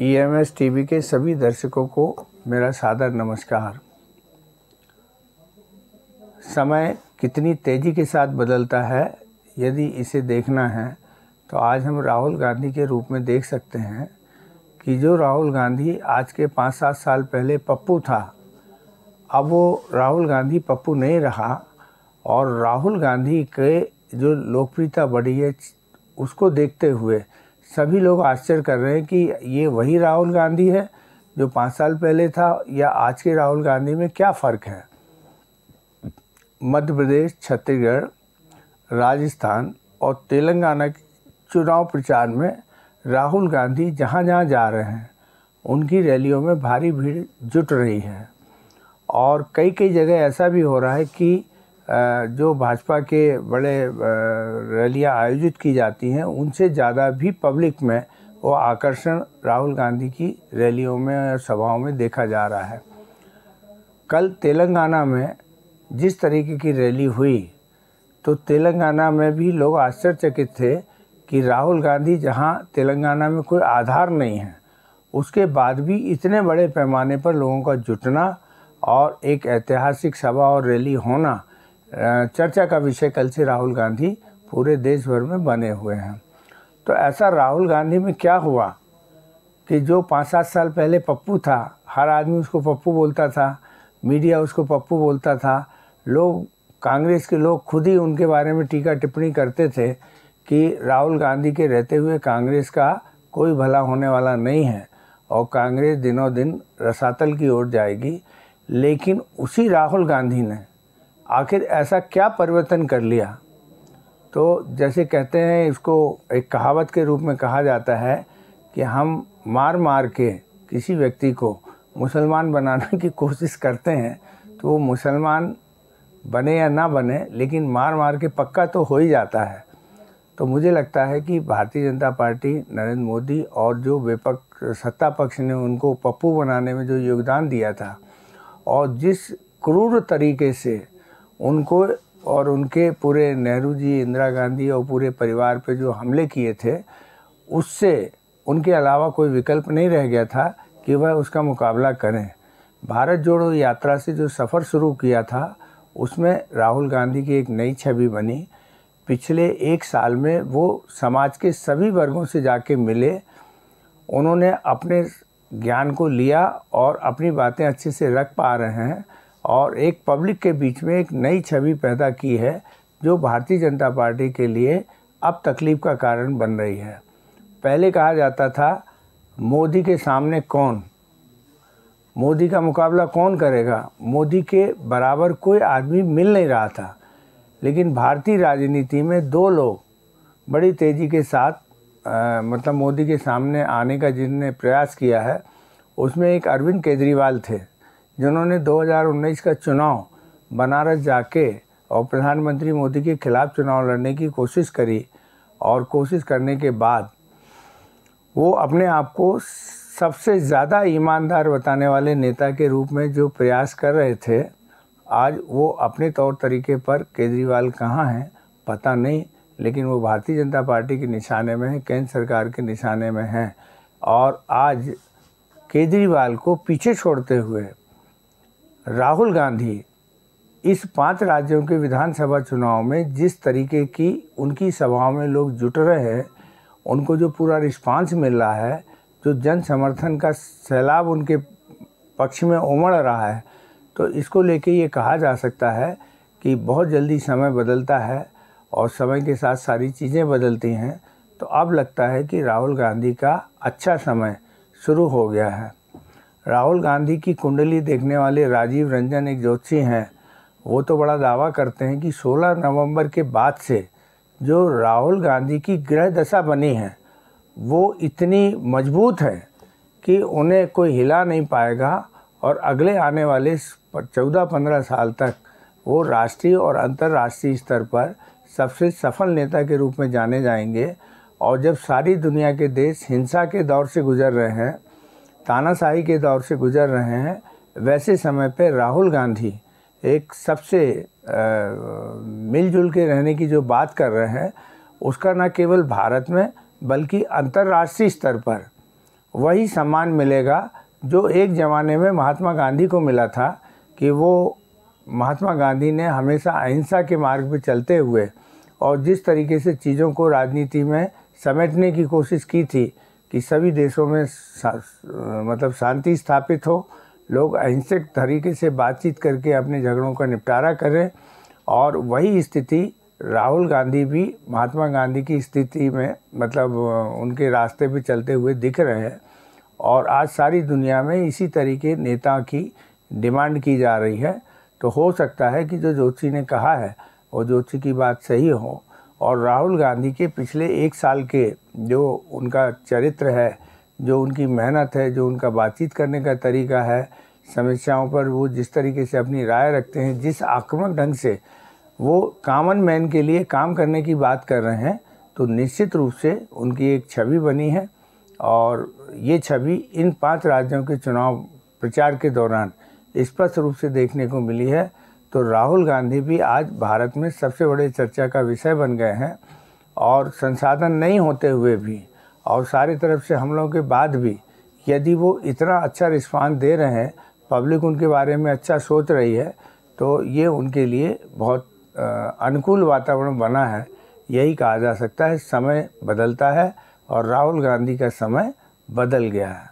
EMS TV के सभी दर्शकों को मेरा सादर नमस्कार। समय कितनी तेज़ी के साथ बदलता है, यदि इसे देखना है तो आज हम राहुल गांधी के रूप में देख सकते हैं कि जो राहुल गांधी आज के 5-7 साल पहले पप्पू था, अब वो राहुल गांधी पप्पू नहीं रहा और राहुल गांधी के जो लोकप्रियता बढ़ी है उसको देखते हुए सभी लोग आश्चर्य कर रहे हैं कि ये वही राहुल गांधी है जो 5 साल पहले था या आज के राहुल गांधी में क्या फ़र्क है। मध्य प्रदेश, छत्तीसगढ़, राजस्थान और तेलंगाना के चुनाव प्रचार में राहुल गांधी जहाँ जहाँ जा रहे हैं उनकी रैलियों में भारी भीड़ जुट रही है और कई कई जगह ऐसा भी हो रहा है कि जो भाजपा के बड़े रैलियां आयोजित की जाती हैं उनसे ज़्यादा भी पब्लिक में वो आकर्षण राहुल गांधी की रैलियों में और सभाओं में देखा जा रहा है। कल तेलंगाना में जिस तरीके की रैली हुई तो तेलंगाना में भी लोग आश्चर्यचकित थे कि राहुल गांधी जहां तेलंगाना में कोई आधार नहीं है उसके बाद भी इतने बड़े पैमाने पर लोगों का जुटना और एक ऐतिहासिक सभा और रैली होना चर्चा का विषय कल से राहुल गांधी पूरे देश भर में बने हुए हैं। तो ऐसा राहुल गांधी में क्या हुआ कि जो 5-7 साल पहले पप्पू था, हर आदमी उसको पप्पू बोलता था, मीडिया उसको पप्पू बोलता था, लोग कांग्रेस के लोग खुद ही उनके बारे में टीका टिप्पणी करते थे कि राहुल गांधी के रहते हुए कांग्रेस का कोई भला होने वाला नहीं है और कांग्रेस दिनों दिन रसातल की ओर जाएगी। लेकिन उसी राहुल गांधी ने आखिर ऐसा क्या परिवर्तन कर लिया। तो जैसे कहते हैं, इसको एक कहावत के रूप में कहा जाता है कि हम मार मार के किसी व्यक्ति को मुसलमान बनाने की कोशिश करते हैं तो वो मुसलमान बने या ना बने लेकिन मार मार के पक्का तो हो ही जाता है। तो मुझे लगता है कि भारतीय जनता पार्टी, नरेंद्र मोदी और जो विपक्ष सत्ता पक्ष ने उनको पप्पू बनाने में जो योगदान दिया था और जिस क्रूर तरीके से उनको और उनके पूरे नेहरू जी, इंदिरा गांधी और पूरे परिवार पे जो हमले किए थे, उससे उनके अलावा कोई विकल्प नहीं रह गया था कि वह उसका मुकाबला करें। भारत जोड़ो यात्रा से जो सफ़र शुरू किया था उसमें राहुल गांधी की एक नई छवि बनी। पिछले 1 साल में वो समाज के सभी वर्गों से जाके मिले, उन्होंने अपने ज्ञान को लिया और अपनी बातें अच्छे से रख पा रहे हैं और एक पब्लिक के बीच में एक नई छवि पैदा की है जो भारतीय जनता पार्टी के लिए अब तकलीफ़ का कारण बन रही है। पहले कहा जाता था मोदी के सामने कौन, मोदी का मुकाबला कौन करेगा, मोदी के बराबर कोई आदमी मिल नहीं रहा था। लेकिन भारतीय राजनीति में 2 लोग बड़ी तेज़ी के साथ मतलब मोदी के सामने आने का जिन्होंने प्रयास किया है, उसमें एक अरविंद केजरीवाल थे जिन्होंने 2019 का चुनाव बनारस जाके और प्रधानमंत्री मोदी के खिलाफ चुनाव लड़ने की कोशिश करी और कोशिश करने के बाद वो अपने आप को सबसे ज़्यादा ईमानदार बताने वाले नेता के रूप में जो प्रयास कर रहे थे, आज वो अपने तौर तरीके पर केजरीवाल कहाँ हैं पता नहीं, लेकिन वो भारतीय जनता पार्टी के निशाने में है, केंद्र सरकार के निशाने में हैं। और आज केजरीवाल को पीछे छोड़ते हुए राहुल गांधी इस 5 राज्यों के विधानसभा चुनाव में जिस तरीके की उनकी सभाओं में लोग जुट रहे हैं, उनको जो पूरा रिस्पांस मिल रहा है, जो जन समर्थन का सैलाब उनके पक्ष में उमड़ रहा है, तो इसको लेके ये कहा जा सकता है कि बहुत जल्दी समय बदलता है और समय के साथ सारी चीज़ें बदलती हैं। तो अब लगता है कि राहुल गांधी का अच्छा समय शुरू हो गया है। राहुल गांधी की कुंडली देखने वाले राजीव रंजन, एक ज्योतिषी हैं, वो तो बड़ा दावा करते हैं कि 16 नवंबर के बाद से जो राहुल गांधी की ग्रह दशा बनी है वो इतनी मजबूत है कि उन्हें कोई हिला नहीं पाएगा और अगले आने वाले 14-15 साल तक वो राष्ट्रीय और अंतर्राष्ट्रीय स्तर पर सबसे सफल नेता के रूप में जाने जाएंगे। और जब सारी दुनिया के देश हिंसा के दौर से गुजर रहे हैं, तानाशाही के दौर से गुजर रहे हैं, वैसे समय पे राहुल गांधी एक सबसे मिलजुल के रहने की जो बात कर रहे हैं उसका न केवल भारत में बल्कि अंतर्राष्ट्रीय स्तर पर वही सम्मान मिलेगा जो एक ज़माने में महात्मा गांधी को मिला था, कि वो महात्मा गांधी ने हमेशा अहिंसा के मार्ग पे चलते हुए और जिस तरीके से चीज़ों को राजनीति में समेटने की कोशिश की थी कि सभी देशों में मतलब शांति स्थापित हो, लोग अहिंसक तरीके से बातचीत करके अपने झगड़ों का निपटारा करें, और वही स्थिति राहुल गांधी भी महात्मा गांधी की स्थिति में मतलब उनके रास्ते पे चलते हुए दिख रहे हैं। और आज सारी दुनिया में इसी तरीके नेता की डिमांड की जा रही है। तो हो सकता है कि जो जोशी ने कहा है वो जोशी की बात सही हो, और राहुल गांधी के पिछले 1 साल के जो उनका चरित्र है, जो उनकी मेहनत है, जो उनका बातचीत करने का तरीका है, समस्याओं पर वो जिस तरीके से अपनी राय रखते हैं, जिस आक्रामक ढंग से वो कॉमन मैन के लिए काम करने की बात कर रहे हैं, तो निश्चित रूप से उनकी एक छवि बनी है। और ये छवि इन 5 राज्यों के चुनाव प्रचार के दौरान स्पष्ट रूप से देखने को मिली है। तो राहुल गांधी भी आज भारत में सबसे बड़े चर्चा का विषय बन गए हैं, और संसाधन नहीं होते हुए भी और सारी तरफ से हमलों के बाद भी यदि वो इतना अच्छा रिस्पांस दे रहे हैं, पब्लिक उनके बारे में अच्छा सोच रही है, तो ये उनके लिए बहुत अनुकूल वातावरण बना है। यही कहा जा सकता है। समय बदलता है और राहुल गांधी का समय बदल गया है।